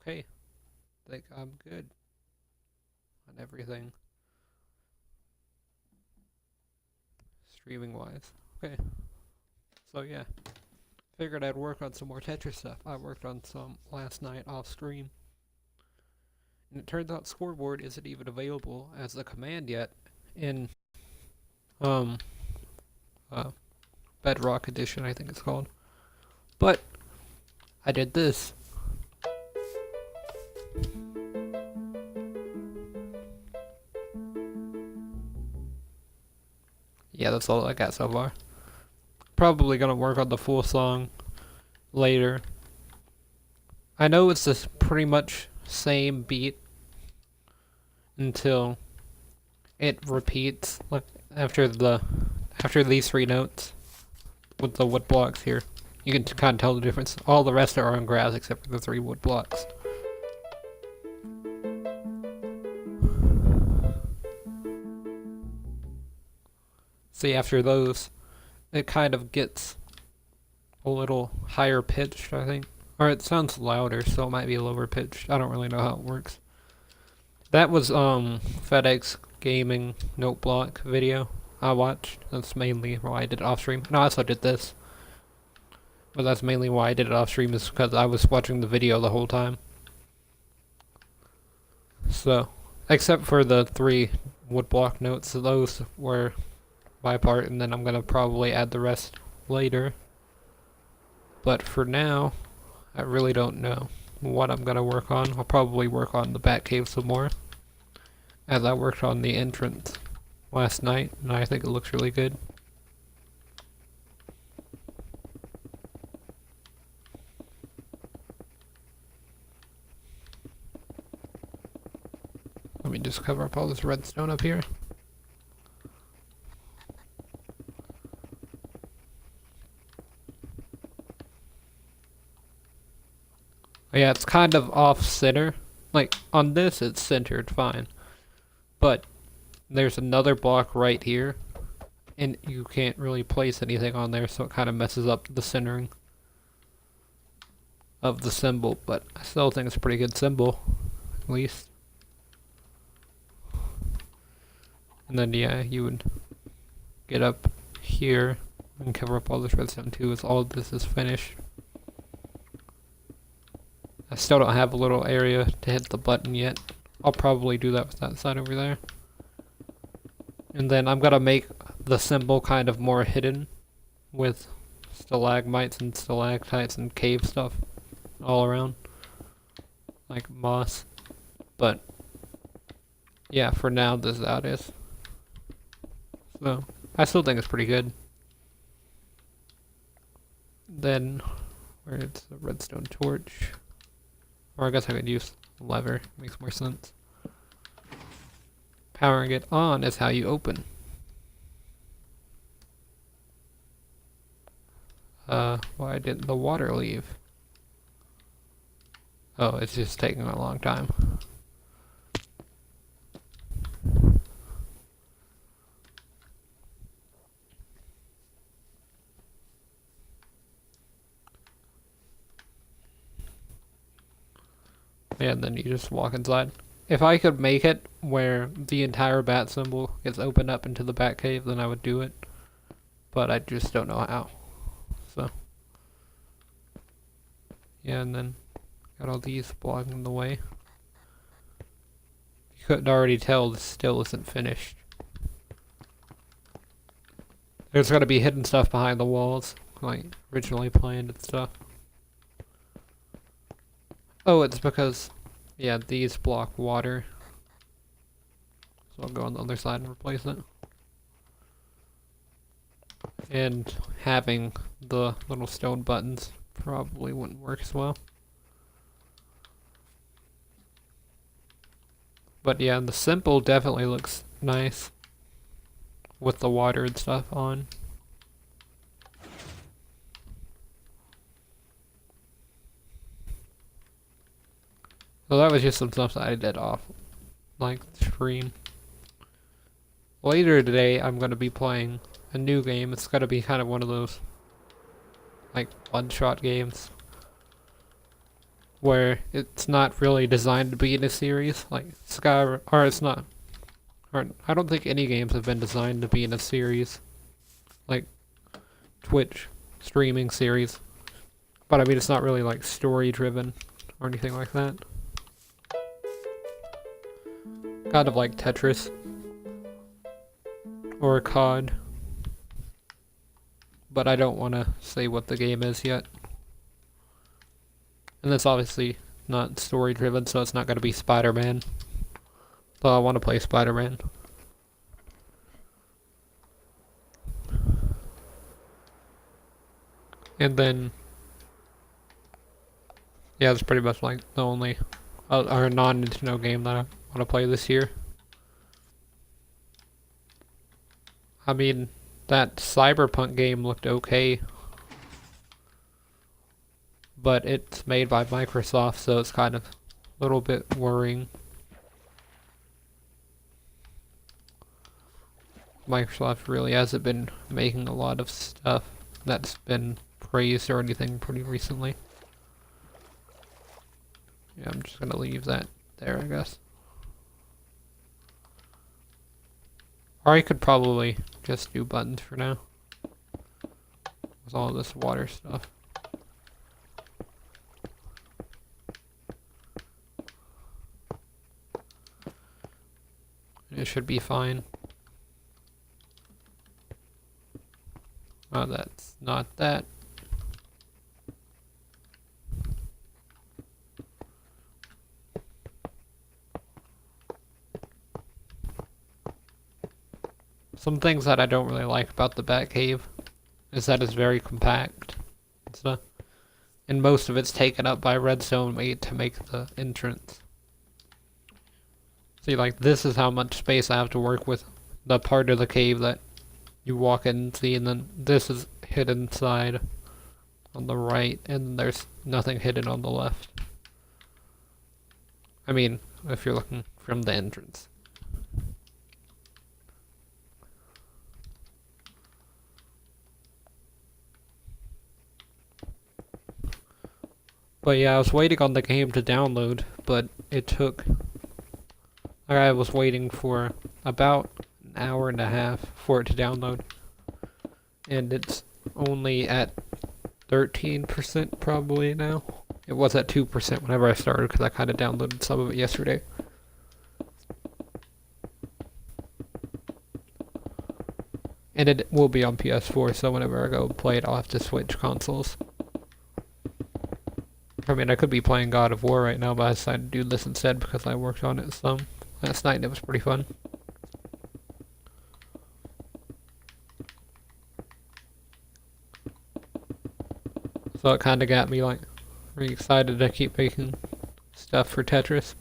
Okay, I think I'm good on everything streaming wise. Okay, so yeah, figured I'd work on some more Tetris stuff. I worked on some last night off stream, and it turns out scoreboard isn't even available as a command yet in um uh Bedrock Edition, I think it's called. But I did this. Yeah, that's all I got so far. Probably gonna work on the full song later. I know it's this pretty much same beat until it repeats like after these three notes with the wood blocks here. You can kind of tell the difference. All the rest are on grass except for the three wood blocks. See, after those, it kind of gets a little higher pitched, I think. Or it sounds louder, so it might be lower pitched. I don't really know how it works. That was FedEx Gaming note block video I watched. That's mainly why I did it off stream. No, I also did this. But that's mainly why I did it off stream is because I was watching the video the whole time. So, except for the three woodblock notes, those were my part, and then I'm gonna probably add the rest later. But for now, I really don't know what I'm gonna work on. I'll probably work on the Batcave some more, as I worked on the entrance last night, and I think it looks really good. Let me just cover up all this redstone up here. Yeah, it's kind of off center. Like, on this it's centered fine. But there's another block right here, and you can't really place anything on there, so it kind of messes up the centering of the symbol, but I still think it's a pretty good symbol, at least. And then, yeah, you would get up here and cover up all this redstone too, as all of this is finished. I still don't have a little area to hit the button yet. I'll probably do that with that side over there. And then I'm gonna make the symbol kind of more hidden with stalagmites and stalactites and cave stuff all around. Like moss. But yeah, for now this is how it is. So I still think it's pretty good. Then where it's a redstone torch. Or I guess I could use lever, makes more sense. Powering it on is how you open. Why didn't the water leave? Oh, it's just taking a long time. Yeah, and then you just walk inside. If I could make it where the entire bat symbol gets opened up into the bat cave, then I would do it. But I just don't know how. So. Yeah, and then got all these blocking the way. You couldn't already tell this still isn't finished. There's gotta be hidden stuff behind the walls, like originally planned and stuff. Oh, it's because, yeah, these block water. So I'll go on the other side and replace it. And having the little stone buttons probably wouldn't work as well. But yeah, the symbol definitely looks nice with the water and stuff on. So that was just some stuff that I did off, like, stream. Later today, I'm going to be playing a new game. It's going to be kind of one of those, like, one-shot games. where it's not really designed to be in a series, like Skyrim, or it's not, or I don't think any games have been designed to be in a series, like Twitch streaming series. But I mean, it's not really like story driven or anything like that. Kind of like Tetris or COD. But I don't want to say what the game is yet. And it's obviously not story driven, so it's not going to be Spider-Man. So I want to play Spider-Man. And then, yeah, it's pretty much like the only or non-Nintendo game that I want to play this year. I mean, that Cyberpunk game looked okay, but it's made by Microsoft, so it's kind of a little bit worrying. Microsoft really hasn't been making a lot of stuff that's been praised or anything pretty recently. Yeah, I'm just gonna leave that there, I guess. Or I could probably just do buttons for now. With all this water stuff. It should be fine. Oh, that's not that. Some things that I don't really like about the Batcave is that it's very compact and stuff. And most of it's taken up by redstone made to make the entrance. See, like, this is how much space I have to work with. The part of the cave that you walk in and see, and then this is hidden inside on the right, and there's nothing hidden on the left. I mean, if you're looking from the entrance. But yeah, I was waiting on the game to download, but it took... I was waiting for about an hour and a half for it to download. And it's only at 13% probably now. It was at 2% whenever I started, because I kind of downloaded some of it yesterday. And it will be on PS4, so whenever I go play it, I'll have to switch consoles. I mean, I could be playing God of War right now, but I decided to do this instead because I worked on it some last night and it was pretty fun. So it kind of got me like really excited to keep making stuff for Tetris.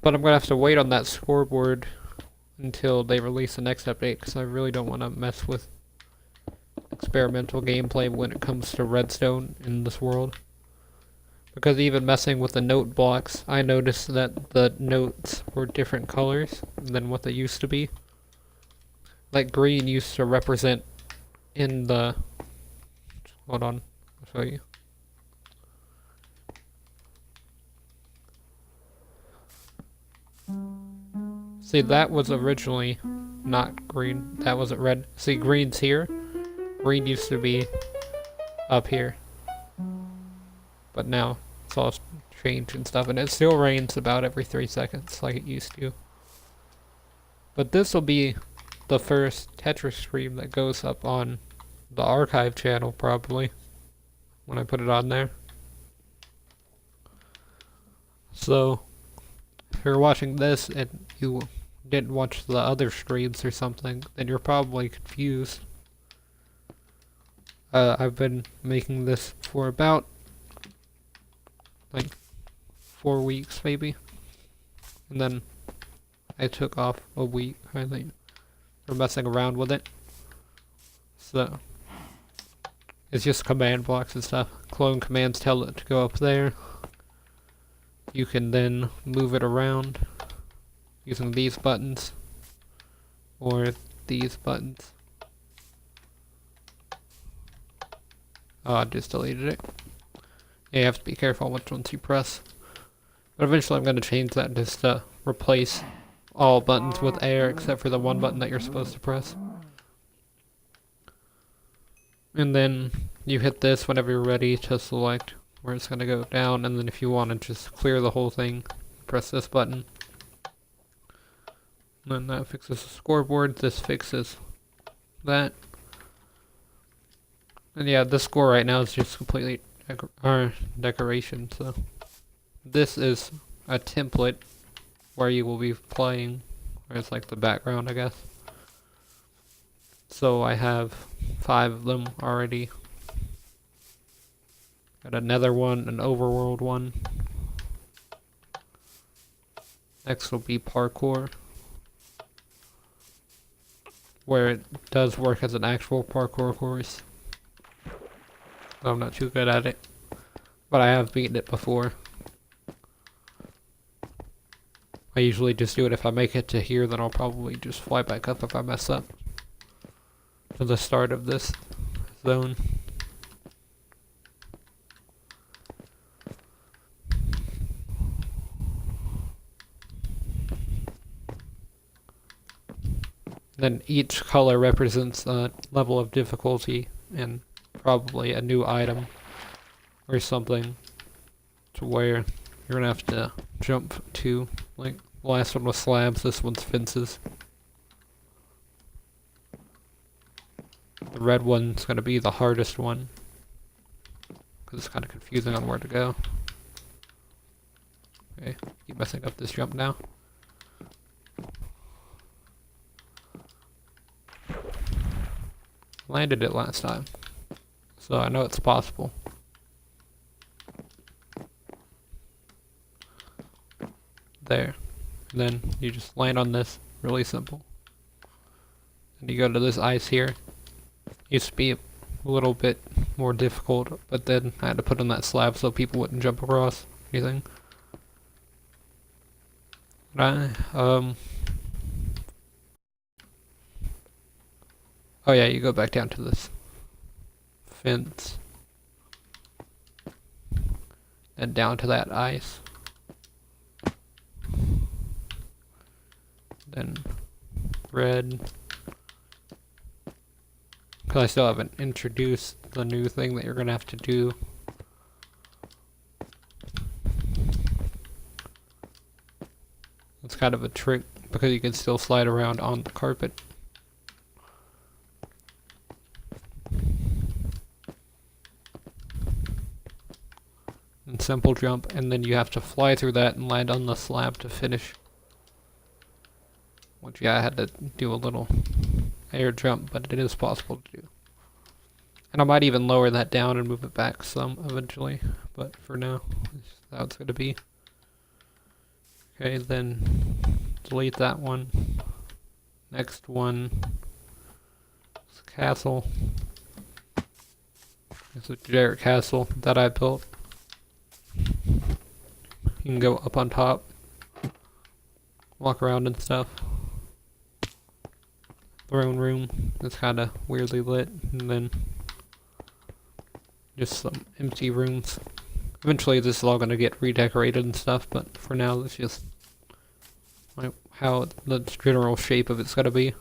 But I'm going to have to wait on that scoreboard until they release the next update because I really don't want to mess with experimental gameplay when it comes to redstone in this world. Because even messing with the note blocks, I noticed that the notes were different colors than what they used to be. Like green used to represent in the... Hold on, I'll show you. See, that was originally not green, that wasn't red. See, green's here. Green used to be up here. But now it's all changed and stuff, and it still rains about every 3 seconds like it used to. But this will be the first Tetris stream that goes up on the archive channel probably when I put it on there. So if you're watching this and you didn't watch the other streams or something, then you're probably confused. I've been making this for about like 4 weeks maybe, and then I took off a week, I think, for messing around with it. So it's just command blocks and stuff. Clone commands tell it to go up there. You can then move it around using these buttons or these buttons. Oh, I just deleted it. Yeah, you have to be careful which ones you press. But eventually I'm going to change that just to replace all buttons with air except for the one button that you're supposed to press. And then you hit this whenever you're ready to select where it's going to go down, and then if you want to just clear the whole thing, press this button. And then that fixes the scoreboard, this fixes that. And yeah, the score right now is just completely decoration, so this is a template where you will be playing, or it's like the background, I guess. So I have 5 of them already. Got another one, an overworld one. Next will be parkour, where it does work as an actual parkour course. I'm not too good at it, but I have beaten it before. I usually just do it if I make it to here, then I'll probably just fly back up if I mess up to the start of this zone. Then each color represents a level of difficulty and probably a new item or something, to where you're gonna have to jump to. Like the last one was slabs, this one's fences. The red one's gonna be the hardest one because it's kind of confusing on where to go. Okay, keep messing up this jump now. Landed it last time, so I know it's possible. There. And then you just land on this, really simple. And you go to this ice here. Used to be a little bit more difficult, but then I had to put in that slab so people wouldn't jump across anything. Oh yeah, you go back down to this fence. And down to that ice. Then red. Because I still haven't introduced the new thing that you're going to have to do. It's kind of a trick because you can still slide around on the carpet. And simple jump, and then you have to fly through that and land on the slab to finish. Which, yeah, I had to do a little air jump, but it is possible to do. And I might even lower that down and move it back some eventually, but for now, that's how it's going to be. Okay, then delete that one. Next one is castle. It's a generic castle that I built. You can go up on top, walk around and stuff. Throne room is kind of weirdly lit, and then just some empty rooms. Eventually this is all going to get redecorated and stuff, but for now it's just like how the general shape of it's going to be.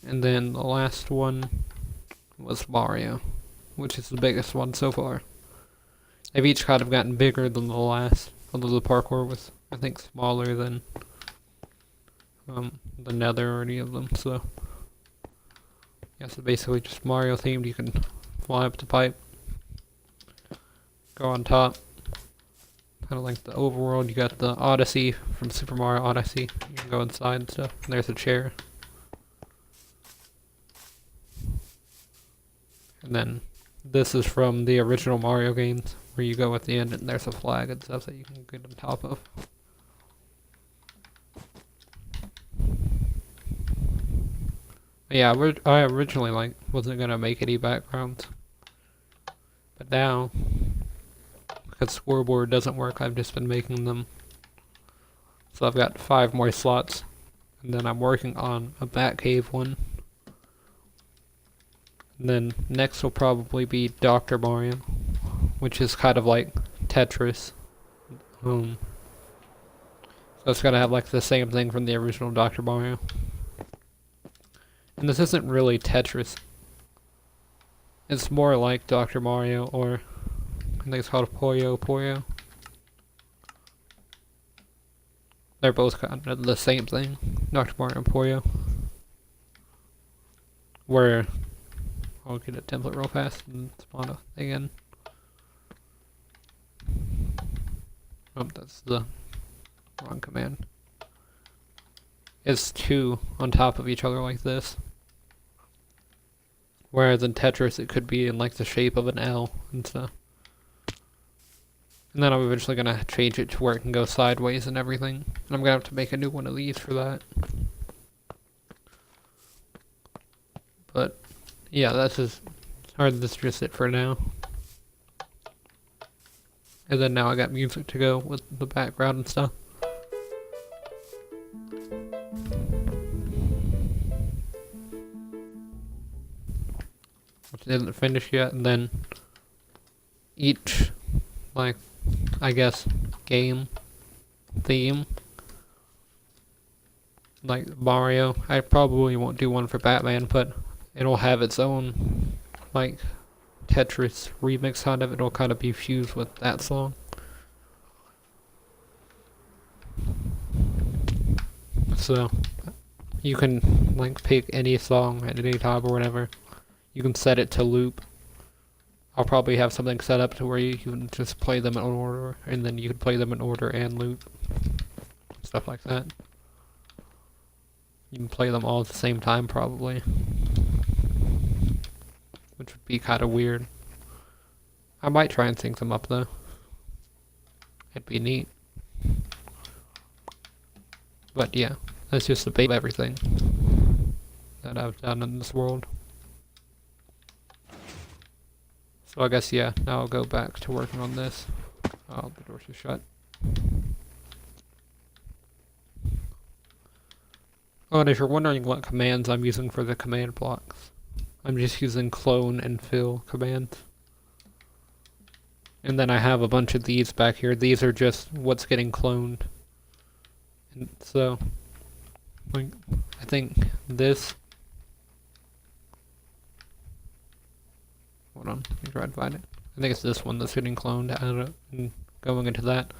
And then the last one was Mario, which is the biggest one so far. They've each kind of gotten bigger than the last, although the parkour was, I think, smaller than the Nether or any of them, so yeah, so basically just Mario themed. You can fly up the pipe, go on top, kind of like the overworld. You got the Odyssey from Super Mario Odyssey. You can go inside and stuff, and there's a chair. And then this is from the original Mario games, where you go at the end and there's a flag and stuff that you can get on top of. Yeah, I originally wasn't gonna make any backgrounds, but now because scoreboard doesn't work, I've just been making them. So I've got 5 more slots, and then I'm working on a Batcave one. And then next will probably be Dr. Mario, which is kind of like Tetris. So it's gonna have like the same thing from the original Dr. Mario. And this isn't really Tetris. It's more like Dr. Mario, or I think it's called Puyo Puyo. They're both kind of the same thing, Dr. Mario and Puyo. Where I'll get a template real fast and spawn a thing in. Oh, that's the wrong command. It's two on top of each other like this. Whereas in Tetris it could be in like the shape of an L and stuff. And then I'm eventually gonna change it to where it can go sideways and everything. And I'm gonna have to make a new one of these for that. But yeah, that's just that's just it for now. And then now I got music to go with the background and stuff. Which isn't finished yet, and then each, like, I guess, game theme, like Mario, I probably won't do one for Batman, but it'll have its own, like, Tetris remix kind of. It'll kind of be fused with that song. So, you can, like, pick any song at any time or whatever. You can set it to loop. I'll probably have something set up to where you can just play them in order, and then you can play them in order and loop. Stuff like that. You can play them all at the same time, probably. Which would be kind of weird. I might try and sync them up, though. It'd be neat. But yeah, that's just the base of everything that I've done in this world. So I guess, yeah, now I'll go back to working on this. Oh, the doors are shut. Oh, and if you're wondering what commands I'm using for the command blocks, I'm just using clone and fill commands. And then I have a bunch of these back here. These are just what's getting cloned. And so, like, I think this... Hold on, let me try to find it. I think it's this one that's getting cloned out of, and going into that.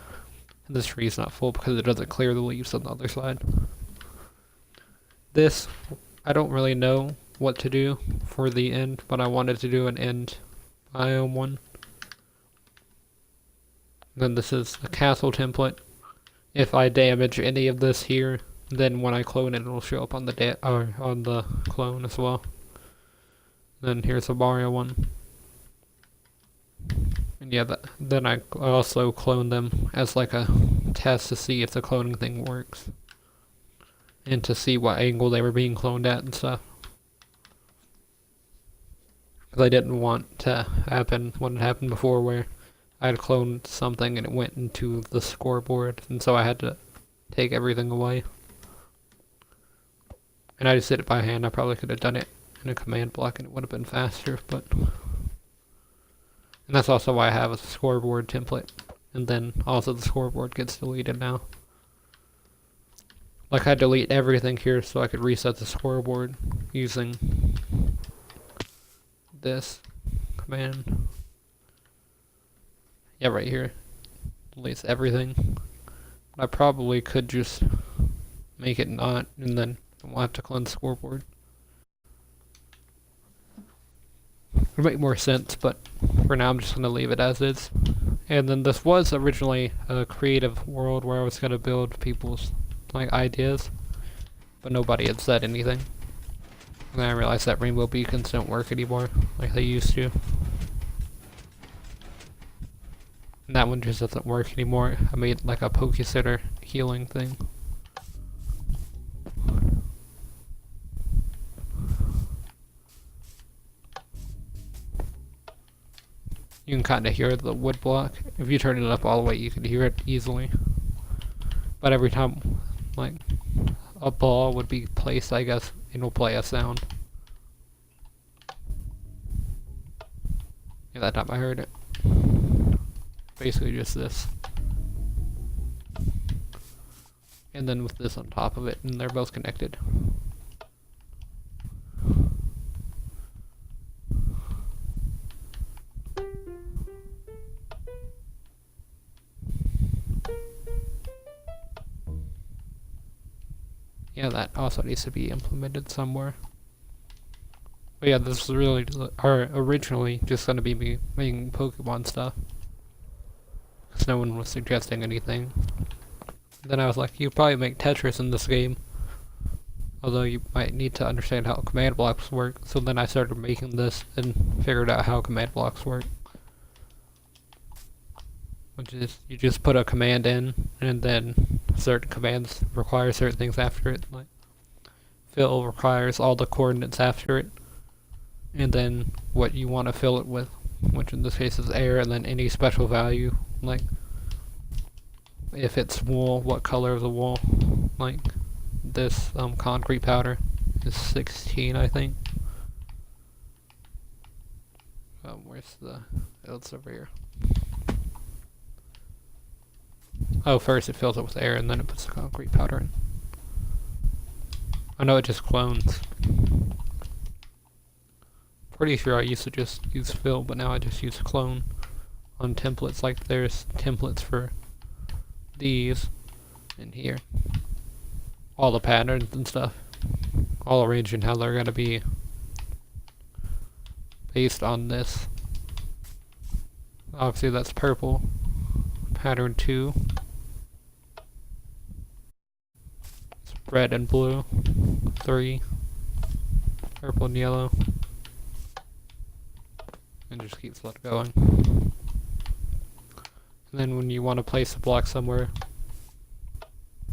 And this tree's not full because it doesn't clear the leaves on the other side. This, I don't really know what to do for the end, but I wanted to do an end biome one. Then this is the castle template. If I damage any of this here, then when I clone it, it'll show up on the on the clone as well. Then here's the Mario one. And yeah, then I also clone them as like a test to see if the cloning thing works. And to see what angle they were being cloned at and stuff. Because I didn't want to happen what had happened before where I had cloned something and it went into the scoreboard, and so I had to take everything away. And I just did it by hand. I probably could have done it in a command block and it would have been faster, but... And that's also why I have a scoreboard template. And then also the scoreboard gets deleted now. Like I delete everything here so I could reset the scoreboard using this command. Yeah, right here. Deletes everything. I probably could just make it not, and then we'll have to cleanse scoreboard. It would make more sense, but for now I'm just going to leave it as is. And then this was originally a creative world where I was going to build people's like ideas, but nobody had said anything. And then I realized that rainbow beacons don't work anymore like they used to. And that one just doesn't work anymore. I made like a Pokesitter healing thing. You can kind of hear the wood block. If you turn it up all the way, you can hear it easily. But every time, like, a ball would be placed, I guess, it'll play a sound. Yeah, that time I heard it. Basically just this. And then with this on top of it, and they're both connected. Yeah, that also needs to be implemented somewhere. But yeah, this is really, or originally just gonna be me making Pokemon stuff. Because no one was suggesting anything. Then I was like, you probably make Tetris in this game. Although you might need to understand how command blocks work. So then I started making this and figured out how command blocks work. Which is, you just put a command in, and then certain commands require certain things after it. Like, fill requires all the coordinates after it. And then what you want to fill it with. Which in this case is air, and then any special value. Like, if it's wool, what color of the wool. Like, this concrete powder is 16, I think. Where's the... Oh, it's over here. Oh, first it fills it with air and then it puts the concrete powder in. I know it just clones. Pretty sure I used to just use fill, but now I just use clone on templates. Like there's templates for these in here. All the patterns and stuff. All arranged in how they're gonna be based on this. Obviously that's purple. Pattern 2. It's red and blue. 3. Purple and yellow. And just keeps that going. And then when you want to place a block somewhere,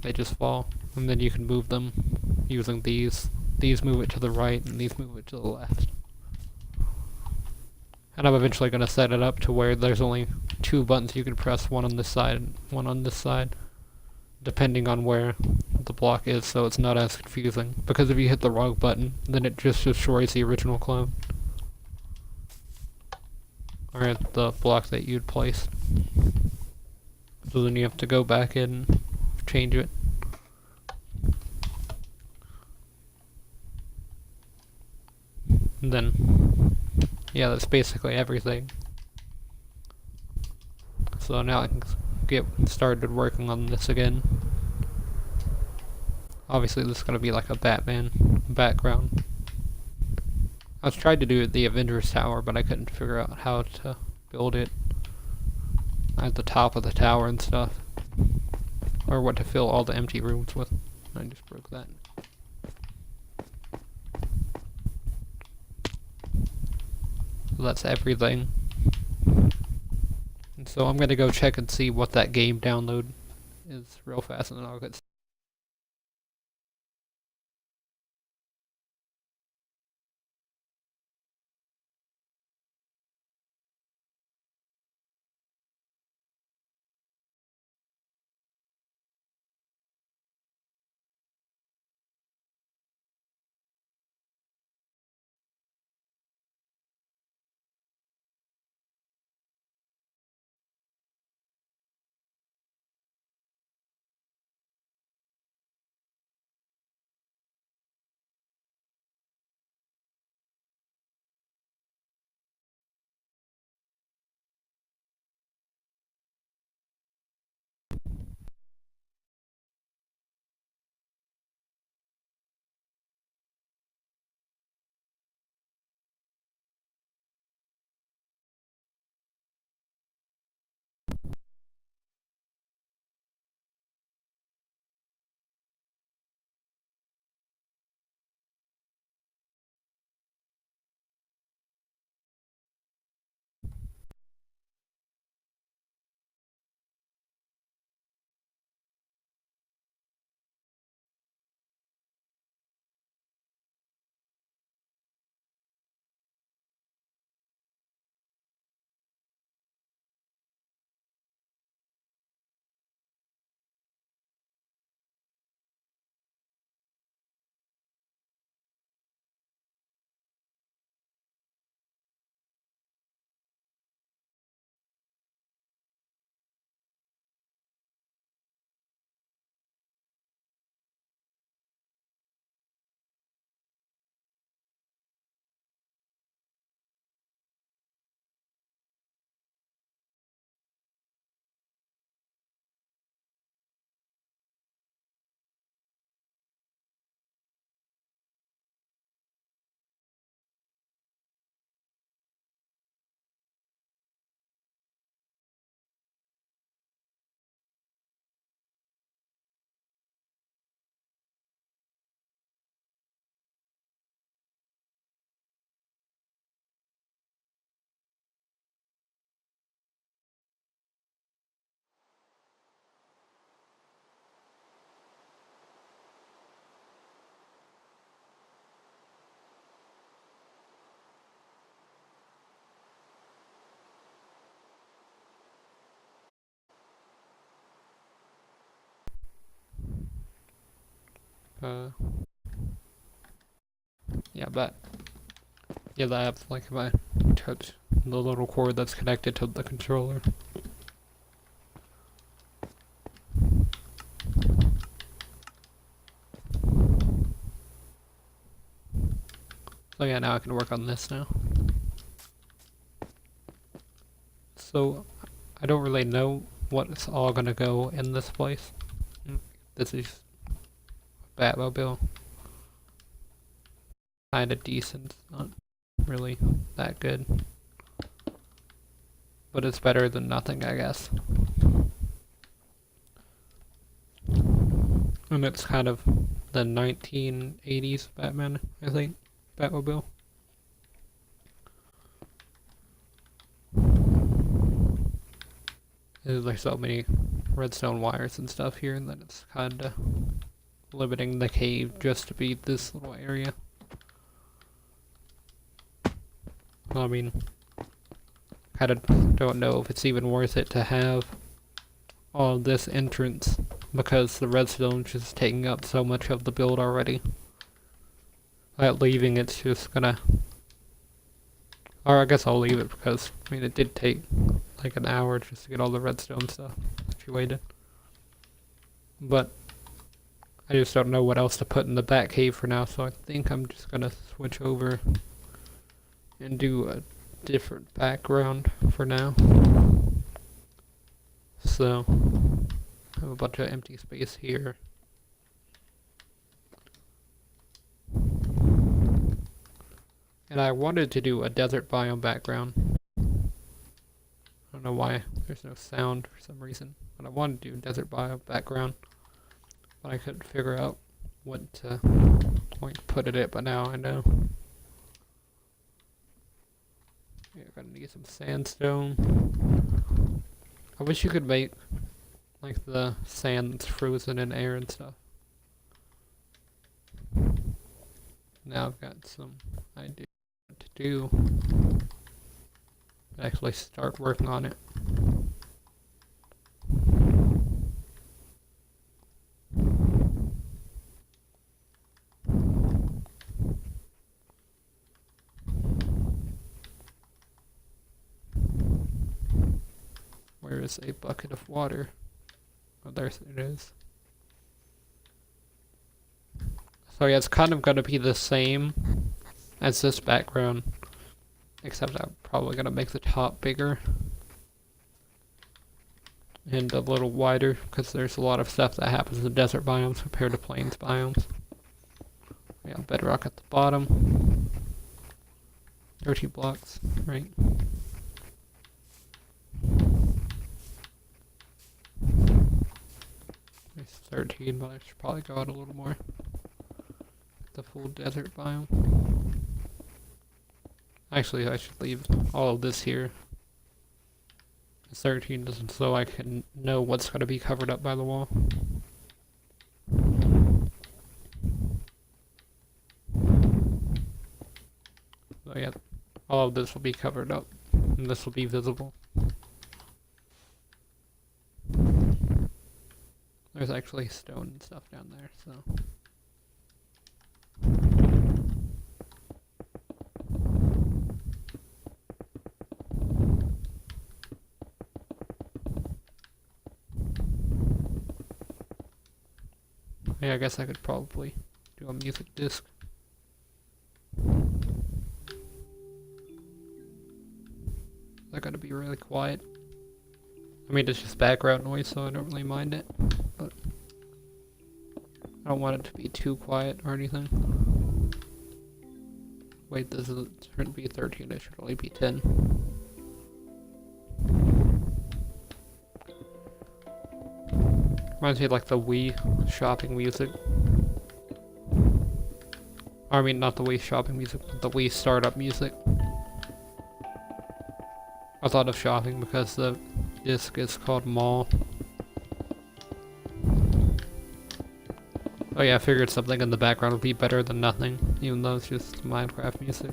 they just fall. And then you can move them using these. These move it to the right and these move it to the left. And I'm eventually going to set it up to where there's only 2 buttons you can press, one on this side and one on this side, depending on where the block is, so it's not as confusing. Because if you hit the wrong button, then it just destroys the original clone. Or the block that you'd placed. So then you have to go back in and change it. And then, yeah, that's basically everything. So now I can get started working on this again. Obviously this is going to be like a Batman background. I was trying to do the Avengers Tower, but I couldn't figure out how to build it at the top of the tower and stuff. Or what to fill all the empty rooms with. I just broke that. So that's everything. And so I'm gonna go check and see what that game download is real fast, and then I'll get Yeah, but yeah, that's like if I touch the little cord that's connected to the controller. So yeah, now I can work on this now. So I don't really know what's all gonna go in this place. This is Batmobile. Kinda decent, not really that good. But it's better than nothing, I guess. And it's kind of the 1980s Batman, I think, Batmobile. There's so many redstone wires and stuff here that it's kinda limiting the cave just to be this little area. I mean, kinda don't know if it's even worth it to have all this entrance because the redstone's just taking up so much of the build already. That leaving it's just gonna, or I guess I'll leave it because I mean it did take like an hour just to get all the redstone stuff situated. But I just don't know what else to put in the back cave for now, so I think I'm just gonna switch over and do a different background for now. So I have a bunch of empty space here. And I wanted to do a desert biome background. I don't know why there's no sound for some reason, but I wanted to do a desert biome background, but I couldn't figure out what to like put it at, but now I know. Yeah, I'm gonna need some sandstone. I wish you could make like the sand that's frozen in air and stuff. Now I've got some idea what to do. Actually start working on it. Where is a bucket of water? Oh, there it is. So yeah, it's kind of gonna be the same as this background, except I'm probably gonna make the top bigger and a little wider because there's a lot of stuff that happens in desert biomes compared to plains biomes. We have bedrock at the bottom. 30 blocks, right? There's 13, but I should probably go out a little more. The full desert biome. Actually, I should leave all of this here. 13 doesn't, so I can know what's going to be covered up by the wall. So yeah, all of this will be covered up, and this will be visible. There's actually stone and stuff down there, so. Yeah, I guess I could probably do a music disc. I gotta be really quiet. I mean, it's just background noise, so I don't really mind it, but I don't want it to be too quiet or anything. Wait, this shouldn't be 13, it should only be 10. Reminds me of like the Wii shopping music. I mean, not the Wii shopping music, but the Wii startup music. I thought of shopping because the disc is called Mall. Oh yeah, I figured something in the background would be better than nothing, even though it's just Minecraft music.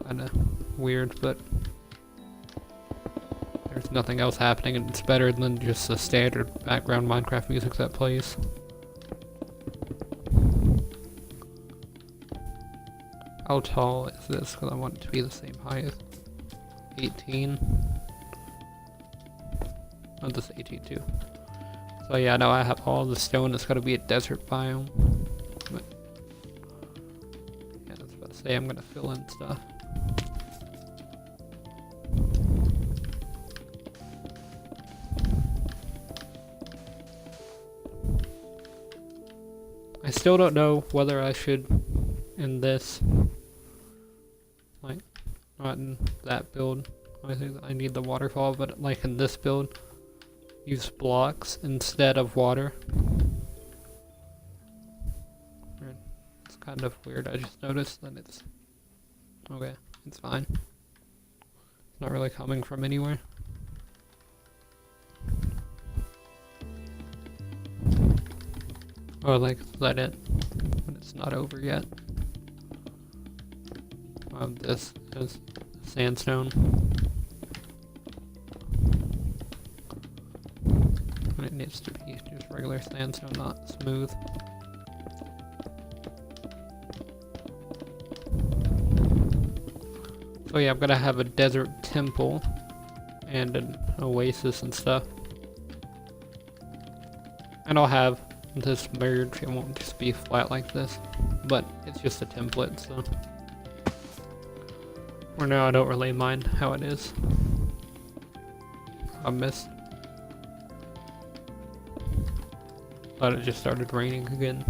Kinda weird, but there's nothing else happening and it's better than just the standard background Minecraft music that plays. How tall is this? Because I want it to be the same height as 18. Oh, this is 18 too. So yeah, now I have all the stone. It's gotta be a desert biome. But yeah, I was about to say I'm gonna fill in stuff. I still don't know whether I should in this, like, not in that build. I think I need the waterfall, but like in this build, use blocks instead of water. It's kind of weird. I just noticed that it's okay. It's fine. It's not really coming from anywhere. Oh, like, let it, but it's not over yet. This is sandstone. And it needs to be just regular sandstone, not smooth. So yeah, I'm gonna have a desert temple and an oasis and stuff. And I'll have this merge. It won't just be flat like this, but it's just a template, so for now I don't really mind how it is. I missed. Thought it just started raining again.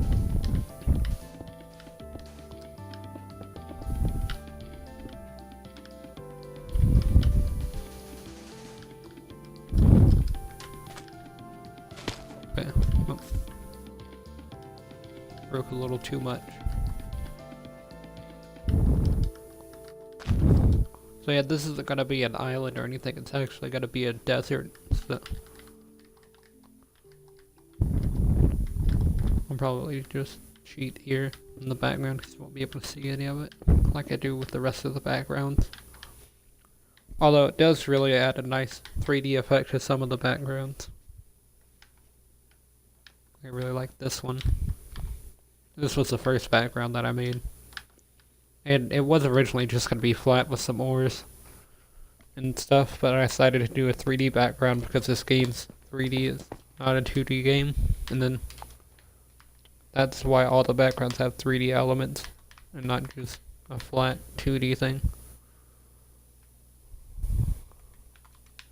Okay. Oh. Broke a little too much. So yeah, this isn't gonna be an island or anything, it's actually gonna be a desert, so I'll probably just cheat here in the background because you won't be able to see any of it, like I do with the rest of the backgrounds. Although it does really add a nice 3D effect to some of the backgrounds. I really like this one. This was the first background that I made. And it was originally just going to be flat with some ores and stuff, but I decided to do a 3D background because this game's 3D is not a 2D game. And then that's why all the backgrounds have 3D elements and not just a flat 2D thing.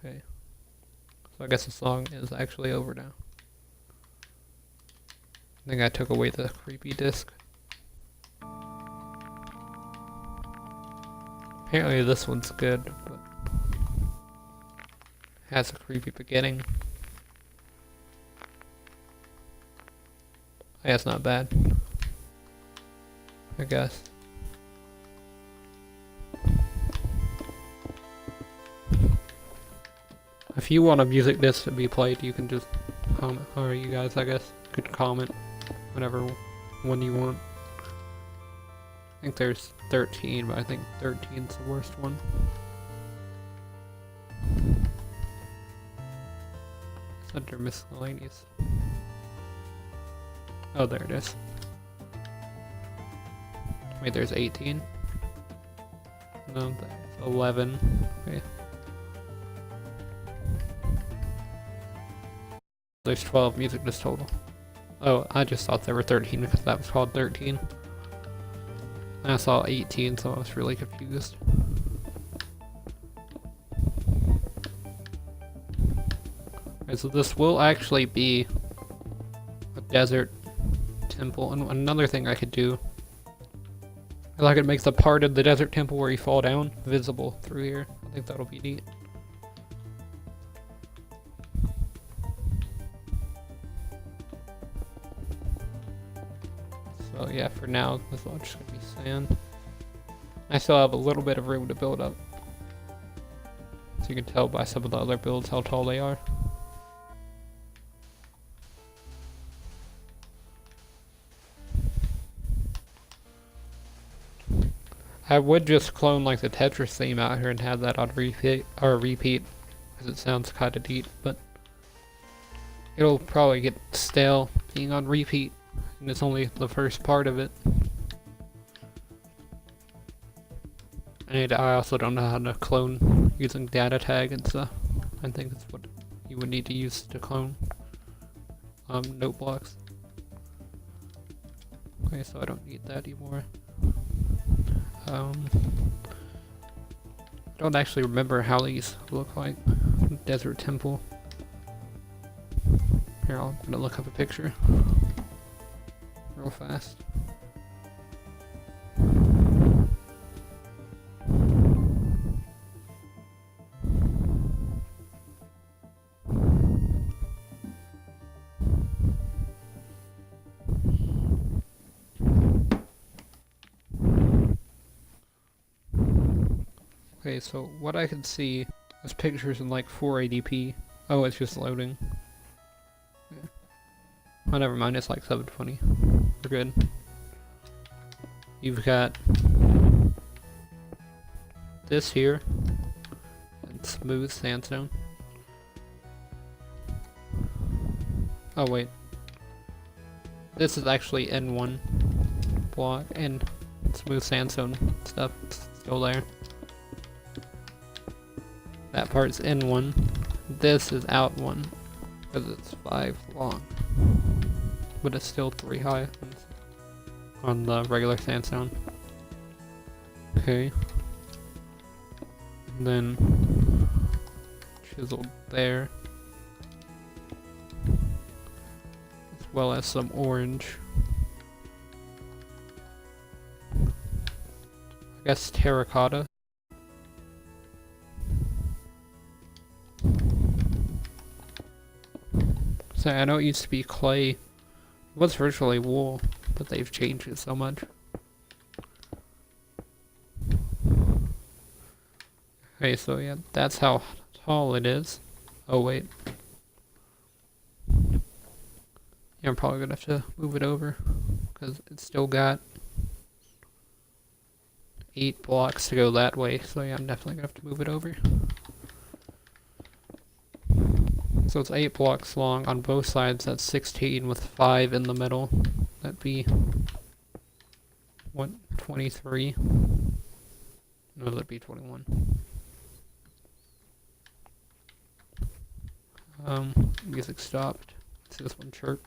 Okay. So I guess the song is actually over now. I think I took away the creepy disc. Apparently this one's good, but has a creepy beginning. Yeah, it's not bad, I guess. If you want a music disc to be played, you can just comment, or you guys, I guess, could comment whatever one you want. I think there's 13, but I think 13's the worst one. It's under miscellaneous. Oh, there it is. Wait, there's 18? No, that's 11. Okay. There's 12 music discs total. Oh, I just thought there were 13 because that was called 13. I saw 18, so I was really confused. Okay, so this will actually be a desert temple. And another thing I could do is I could make the part of the desert temple where you fall down visible through here. I think that'll be neat. So yeah, for now, this is all just gonna be sand. I still have a little bit of room to build up. So you can tell by some of the other builds how tall they are. I would just clone like the Tetris theme out here and have that on repeat, because it sounds kind of neat, but it'll probably get stale being on repeat. And it's only the first part of it. And I also don't know how to clone using data tag and stuff. I think that's what you would need to use to clone note blocks. Okay, so I don't need that anymore. Don't actually remember how these look like. Desert Temple. Here, I'm gonna look up a picture real fast. Okay, so what I can see is pictures in like 480p. Oh, it's just loading. Yeah. Oh, never mind, it's like 720. We're good. You've got this here, and smooth sandstone. Oh wait. This is actually N1 block, and smooth sandstone stuff is still there. That part's N1. This is out 1, because it's 5 long. But it's still 3 high on the regular sandstone. Okay. And then chiseled there. As well as some orange. I guess terracotta. So I know it used to be clay. It was virtually wool, but they've changed it so much. Okay, so yeah, that's how tall it is. Oh wait. Yeah, I'm probably gonna have to move it over, because it's still got 8 blocks to go that way, so yeah, I'm definitely gonna have to move it over. So it's 8 blocks long on both sides, that's 16 with 5 in the middle. That'd be, what, 23? No, that'd be 21. Music stopped. Let's see this one chirp.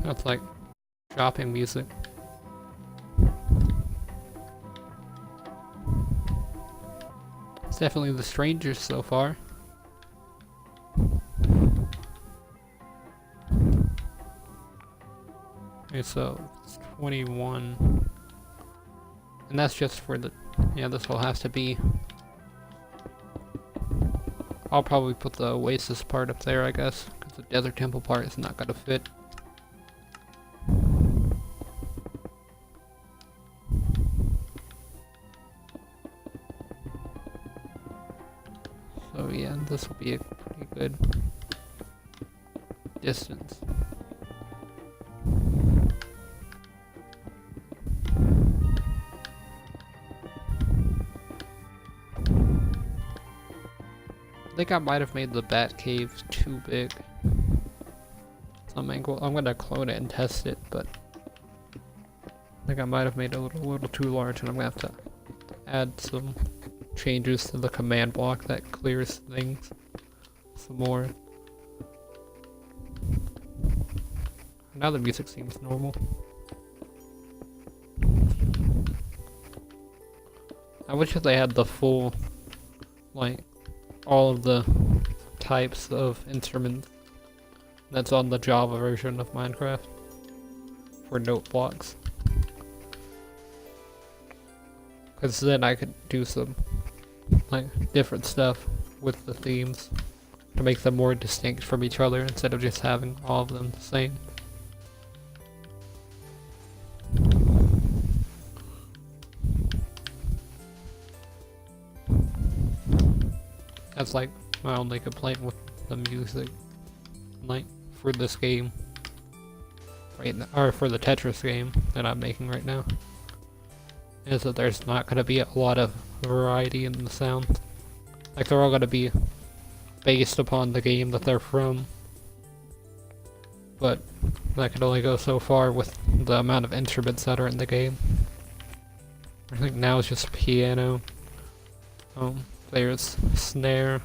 That's like shopping music. It's definitely the strangest so far. Okay, so it's 21. And that's just for the, yeah, this will have to be, I'll probably put the Oasis part up there, I guess, because the Desert Temple part is not gonna fit. So yeah, this will be a pretty good distance. I think I might have made the bat cave too big. Some angle. I'm gonna clone it and test it, but I think I might have made it a little too large, and I'm gonna have to add some changes to the command block that clears things some more. Now the music seems normal. I wish that they had the full, like, all of the types of instruments that's on the Java version of Minecraft for note blocks. Because then I could do some like different stuff with the themes to make them more distinct from each other instead of just having all of them the same. That's like my only complaint with the music, like for this game, right now, or for the Tetris game that I'm making right now, is that there's not going to be a lot of variety in the sound. Like they're all going to be based upon the game that they're from. but that could only go so far with the amount of instruments that are in the game. I think now it's just piano. There's snare,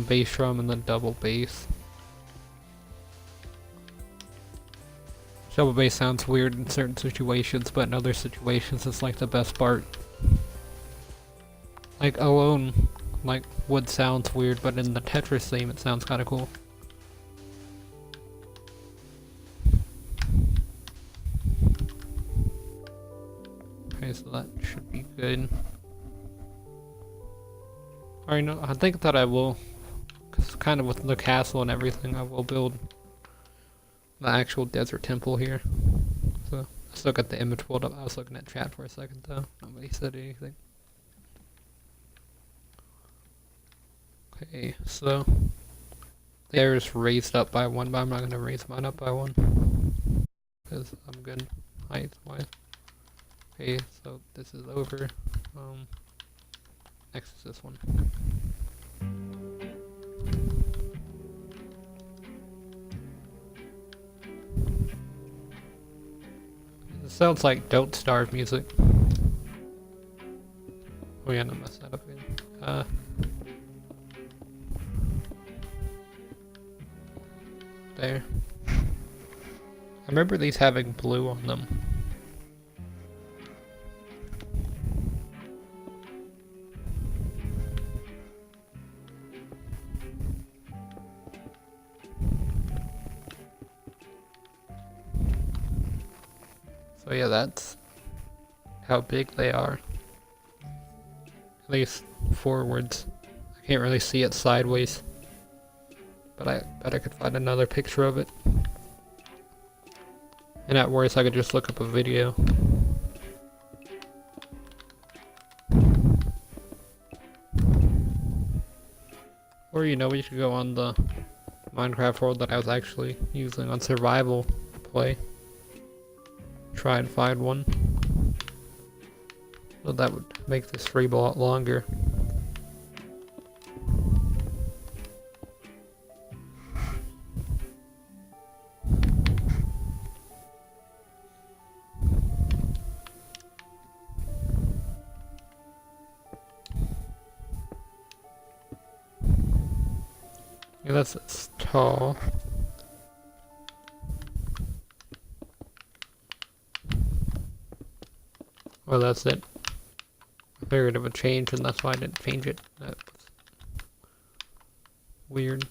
bass drum, and then double bass. Double bass sounds weird in certain situations, but in other situations it's like the best part. Like alone, like wood sounds weird, but in the Tetris theme it sounds kinda cool. Okay, so that should be good. Alright, no, I think that I will, cause kind of with the castle and everything, I will build the actual desert temple here. So let's look at the image pulled up. I was looking at chat for a second though. Nobody said anything. Okay, so there is raised up by 1, but I'm not gonna raise mine up by 1 because I'm good height wise. Okay, so this is over. Next is this one. It sounds like Don't Starve music. Oh yeah, no, mess that up again. There. I remember these having blue on them. So yeah, that's how big they are. At least forwards. I can't really see it sideways. But I bet I could find another picture of it. And at worst I could just look up a video. Or you know, we should go on the Minecraft world that I was actually using on survival play. Try and find one. So that would make this stream a lot longer. Yeah, that's tall. Well, that's it. I figured it would change, and that's why I didn't change it. That was weird.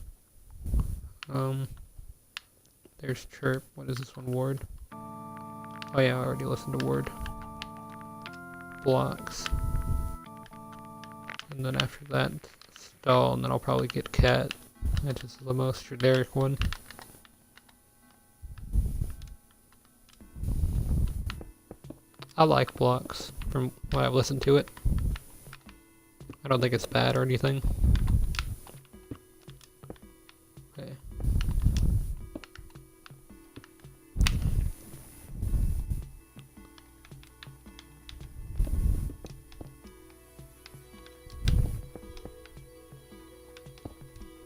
There's chirp. What is this one? Word. Oh yeah, I already listened to word. Blocks. And then after that, stall, and then I'll probably get cat, which is the most generic one. I like blocks from what I've listened to it. I don't think it's bad or anything. Okay.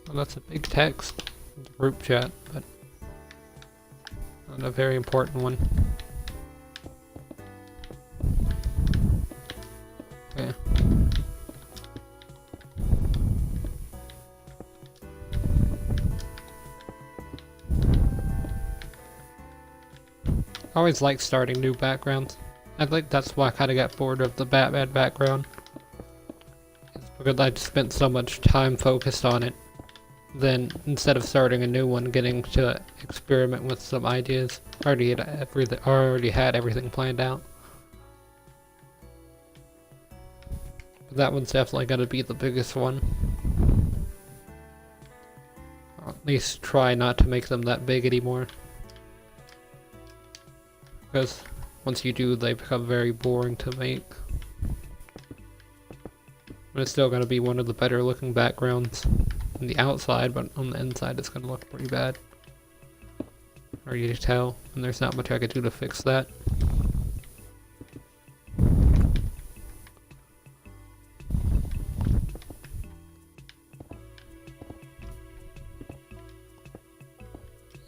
Well, that's a big text in the group chat, but not a very important one. Okay. I always like starting new backgrounds. I think that's why I kind of got bored of the Batman background. It's because I spent so much time focused on it. Then instead of starting a new one, getting to experiment with some ideas. I already had everything planned out. But that one's definitely gonna be the biggest one. Or at least try not to make them that big anymore. Because once you do, they become very boring to make. But it's still gonna be one of the better looking backgrounds on the outside, but on the inside it's gonna look pretty bad. Or you can tell, and there's not much I could do to fix that.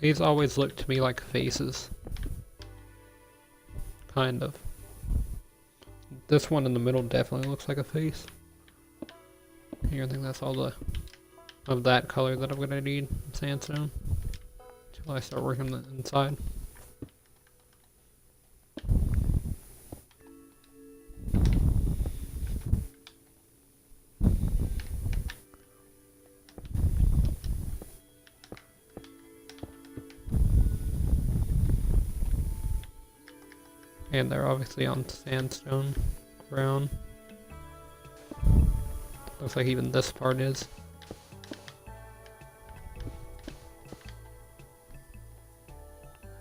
These always look to me like faces. Kind of. This one in the middle definitely looks like a face. Here, I think that's all the of that color that I'm gonna need in sandstone until I start working the inside. And they're obviously on sandstone ground. Looks like even this part is.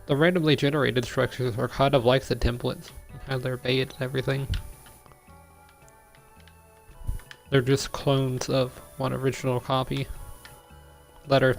The randomly generated structures are kind of like the templates, how they're made and everything. They're just clones of one original copy that are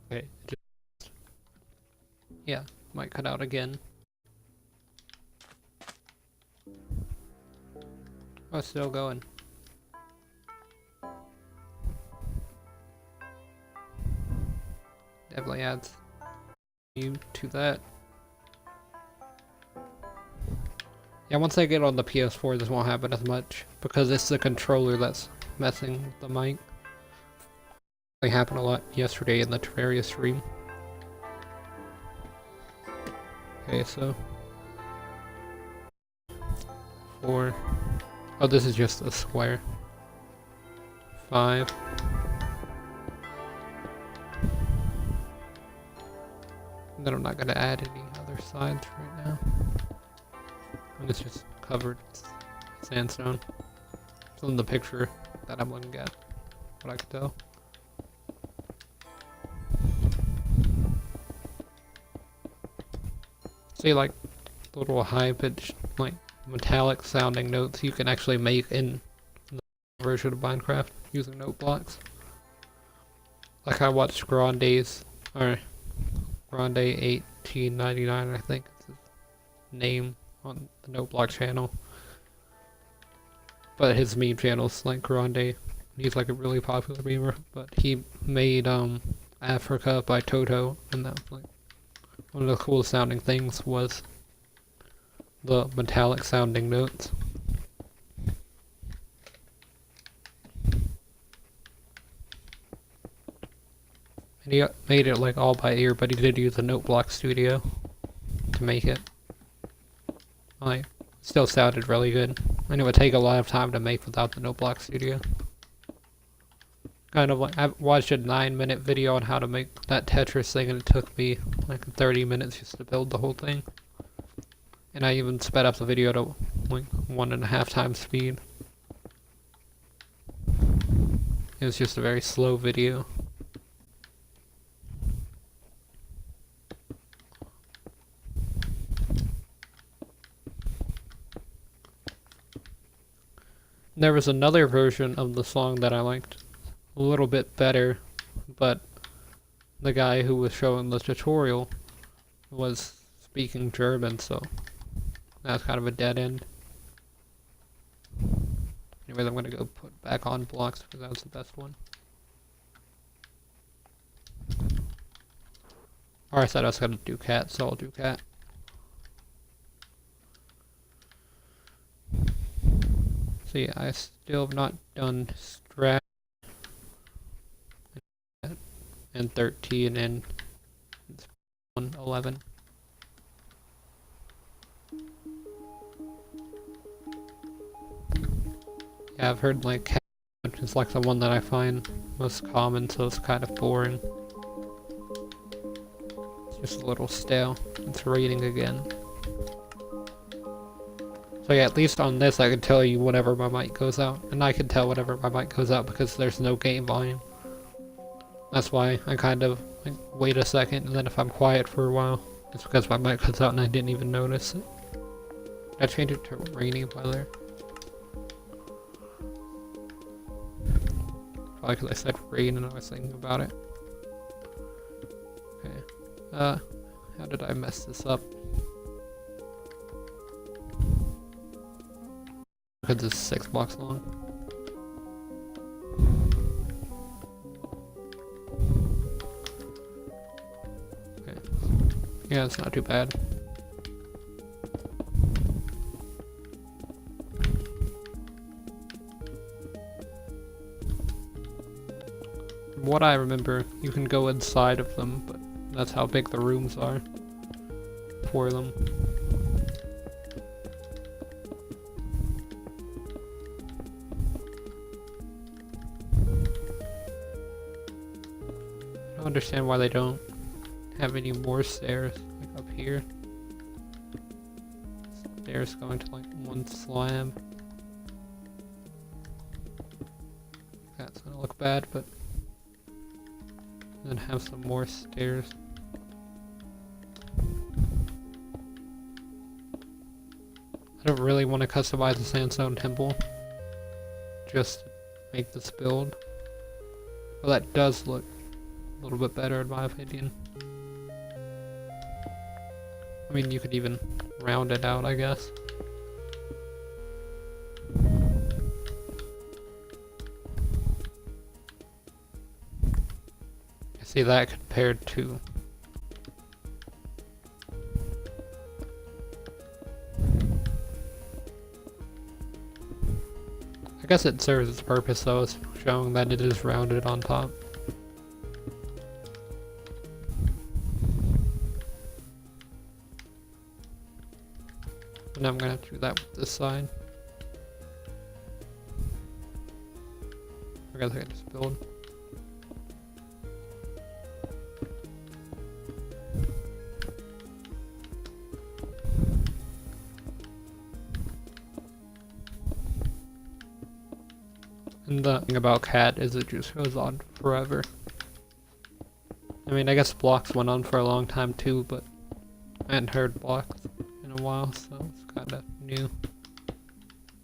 okay. Yeah, might cut out again. Oh, it's still going. Definitely adds you to that. Yeah, once I get on the PS4, this won't happen as much because it's the controller that's messing with the mic. It happened a lot yesterday in the Terraria stream. Okay, so 4. Oh, this is just a square. 5. And then I'm not gonna add any other sides right now. And it's just covered sandstone. From the picture that I'm looking at, what I can tell. See, like little high-pitched, like metallic sounding notes you can actually make in the version of Minecraft using note blocks. Like I watched Grande 1899, I think is his name on the note block channel. But his meme channel's like Grande. He's like a really popular memer. But he made Africa by Toto, and that was like one of the coolest sounding things was the metallic sounding notes. And he made it like all by ear, but he did use a note block studio to make it. Like, still sounded really good. And it would take a lot of time to make without the note block studio. Kind of like, I watched a 9-minute video on how to make that Tetris thing, and it took me like 30 minutes just to build the whole thing. And I even sped up the video to like 1.5 times speed. It was just a very slow video. There was another version of the song that I liked a little bit better, but the guy who was showing the tutorial was speaking German, so that's kind of a dead end. Anyways, I'm gonna go put back on blocks because that was the best one. Or I said I was gonna do cat, so I'll do cat. So yeah, I still have not done strat and 13 and 11. Yeah, I've heard like cat, which is like the one that I find most common, so it's kind of boring. It's just a little stale. It's raining again. So yeah, at least on this I can tell you whenever my mic goes out. And I can tell whenever my mic goes out because there's no game volume. That's why I kind of like, wait a second, and then if I'm quiet for a while, it's because my mic goes out and I didn't even notice it. I changed it to rainy weather. Probably because I said rain and I was thinking about it. Okay. How did I mess this up? Because it's 6 blocks long. Okay. Yeah, it's not too bad. From what I remember, you can go inside of them, but that's how big the rooms are for them. I don't understand why they don't have any more stairs, like up here. Stairs going to like one slab. That's gonna look bad, but then have some more stairs. I don't really want to customize the sandstone temple just to make this build. Well, that does look a little bit better in my opinion. I mean, you could even round it out, I guess. I see that compared to I guess it serves its purpose though, it's showing that it is rounded on top. And I'm gonna do that with this side. I guess I can just build. And the thing about cat is it just goes on forever. I mean, I guess blocks went on for a long time too, but I hadn't heard blocks in a while, so it's kind of new.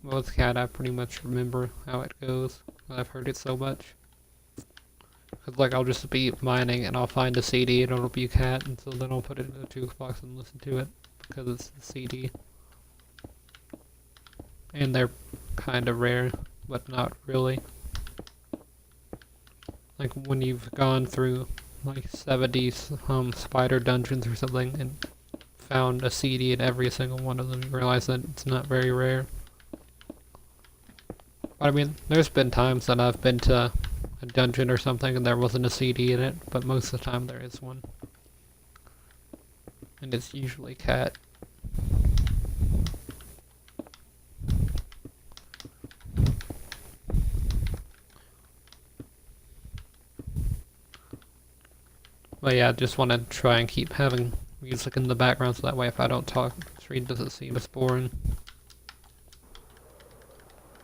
Well, with cat, I pretty much remember how it goes. I've heard it so much. Cause like I'll just be mining and I'll find a CD and it'll be cat, and so then I'll put it in a jukebox and listen to it because it's the CD. And they're kind of rare, but not really. Like when you've gone through like 70 spider dungeons or something and found a CD in every single one of them, you realize that it's not very rare. But I mean, there's been times that I've been to a dungeon or something and there wasn't a CD in it, but most of the time there is one. And it's usually cat. But yeah, I just want to try and keep having music in the background so that way if I don't talk, the stream doesn't seem as boring.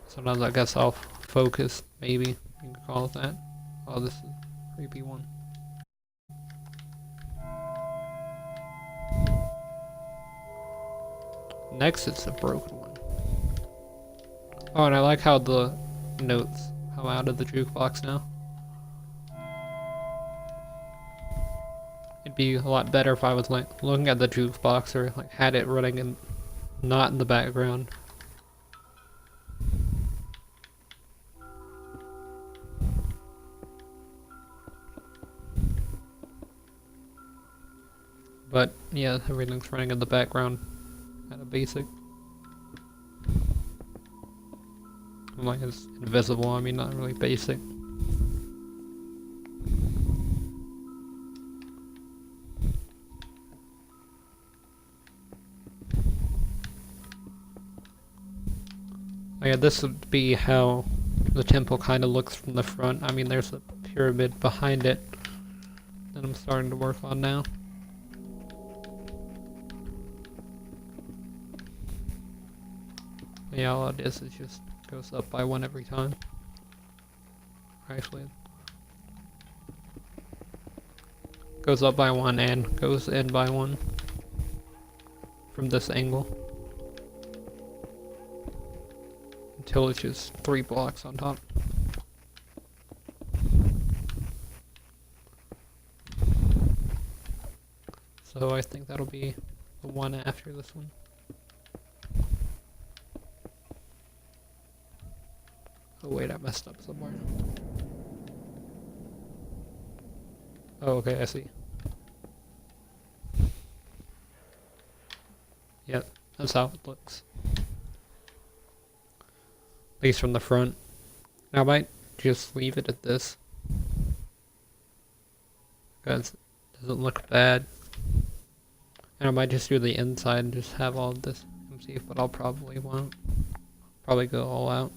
Sometimes I guess I'll focus, maybe you can call it that. Oh, this is a creepy one. Next it's a broken one. Oh, and I like how the notes come out of the jukebox now. It'd be a lot better if I was like looking at the jukebox or like had it running and not in the background. But yeah, everything's running in the background, kind of basic. Like it's invisible, I mean not really basic. Oh yeah, this would be how the temple kind of looks from the front. I mean there's a pyramid behind it that I'm starting to work on now. Yeah, all it is just goes up by one every time. Actually, goes up by one and goes in by one from this angle until it's just 3 blocks on top. So I think that'll be the one after this one. Oh wait, I messed up somewhere. Oh, okay, I see. Yep, that's how it looks. At least from the front. Now I might just leave it at this, because it doesn't look bad. And I might just do the inside and just have all of this empty, but I'll probably won't. Probably go all out.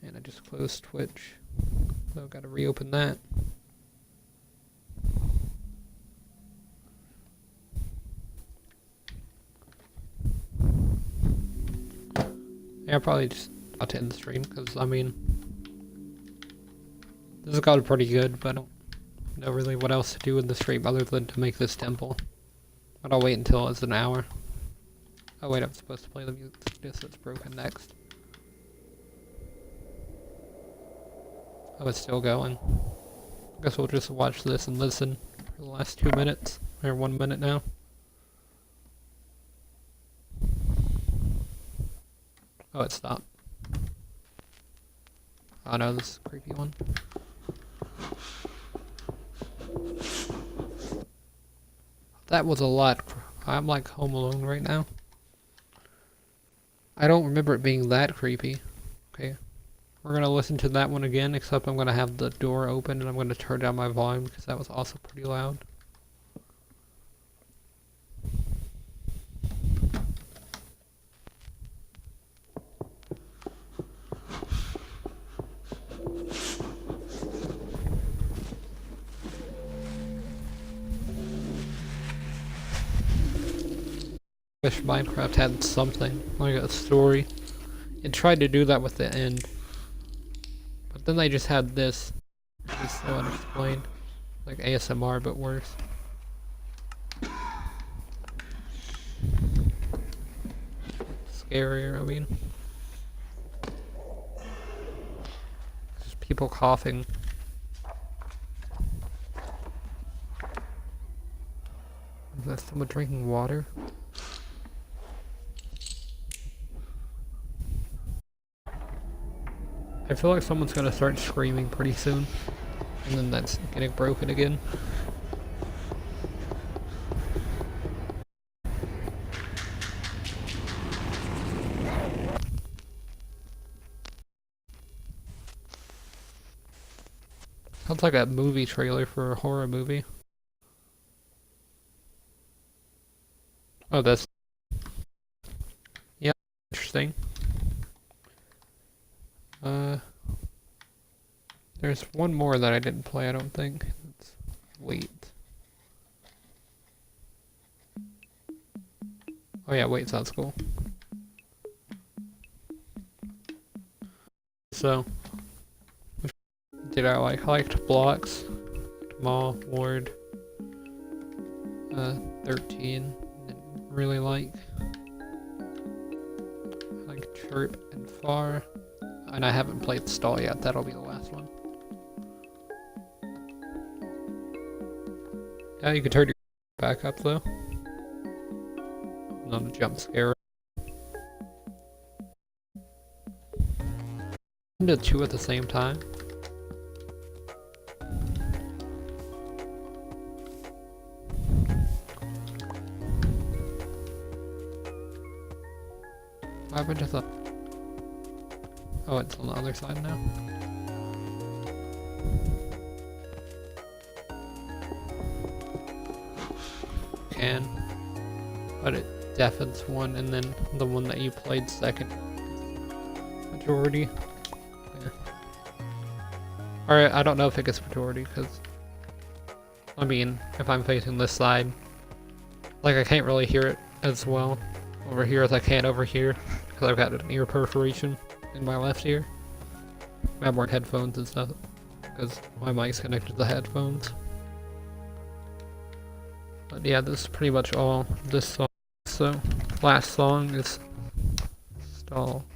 And I just closed Twitch, so I've got to reopen that. Yeah, I'll probably just about to end the stream, because I mean, this has got pretty good, but I don't know really what else to do in the stream other than to make this temple. But I'll wait until it's an hour. Oh wait, I'm supposed to play the music that's broken next. Oh, it's still going. I guess we'll just watch this and listen for the last 2 minutes, or 1 minute now. Oh, it stopped. Oh no, this is a creepy one. That was a lot. I'm like home alone right now. I don't remember it being that creepy. Okay. We're gonna listen to that one again, except I'm gonna have the door open and I'm gonna turn down my volume because that was also pretty loud. Wish Minecraft had something, like a story. It tried to do that with the end. But then they just had this. It's so unexplained. Like ASMR, but worse. Scarier, I mean. Just people coughing. Is that someone drinking water? I feel like someone's gonna start screaming pretty soon, and then that's getting broken again. Sounds like a movie trailer for a horror movie. Oh, that's... yeah, interesting. There's one more that I didn't play, I don't think. Let's wait. Oh yeah, wait sounds cool. So, did I liked blocks, Mall, Ward, 13, didn't really like Chirp and Far, and I haven't played Stall yet, that'll be the last one. Yeah, you can turn your back up though. Not a jump scare. Do two at the same time. What happened to the... Oh, it's on the other side now. Can. But it deafens one, and then the one that you played second. Majority. Yeah. Alright, I don't know if it gets majority, because... I mean, if I'm facing this side, like I can't really hear it as well over here as I can over here, because I've got an ear perforation in my left ear. I have more headphones and stuff, because my mic's connected to the headphones. But yeah, this is pretty much all this song. So, last song is Stall.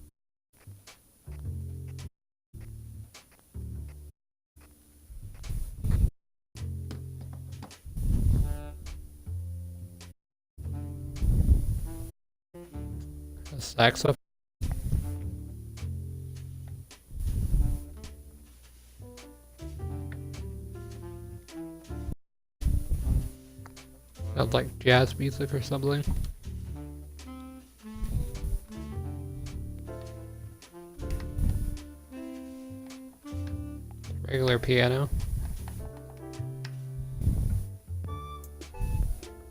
A saxophone. Sounds like jazz music or something. Regular piano.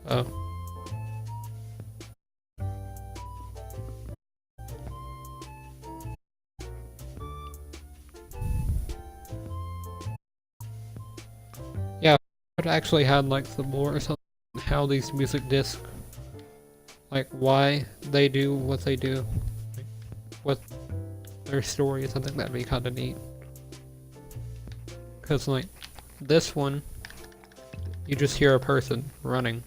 Oh. Yeah, I actually had like some more or something. How these music discs, like why they do what they do, like, what their story is. I think that'd be kind of neat. Cause like this one, you just hear a person running.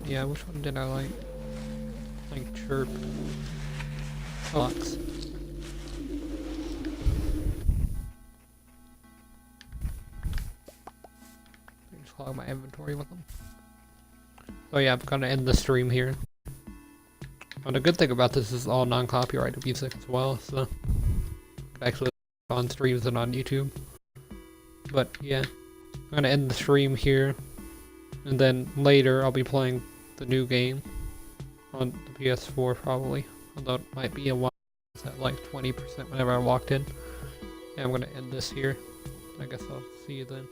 Yeah, which one did I like? Like chirp. Fox. Clog my inventory with them. So yeah, I'm gonna end the stream here. And the good thing about this is all non-copyrighted music as well, so actually on streams and on YouTube. But yeah, I'm gonna end the stream here, and then later I'll be playing the new game on the PS4 probably, although it might be a while. It's at like 20% whenever I walked in. And I'm gonna end this here. I guess I'll see you then.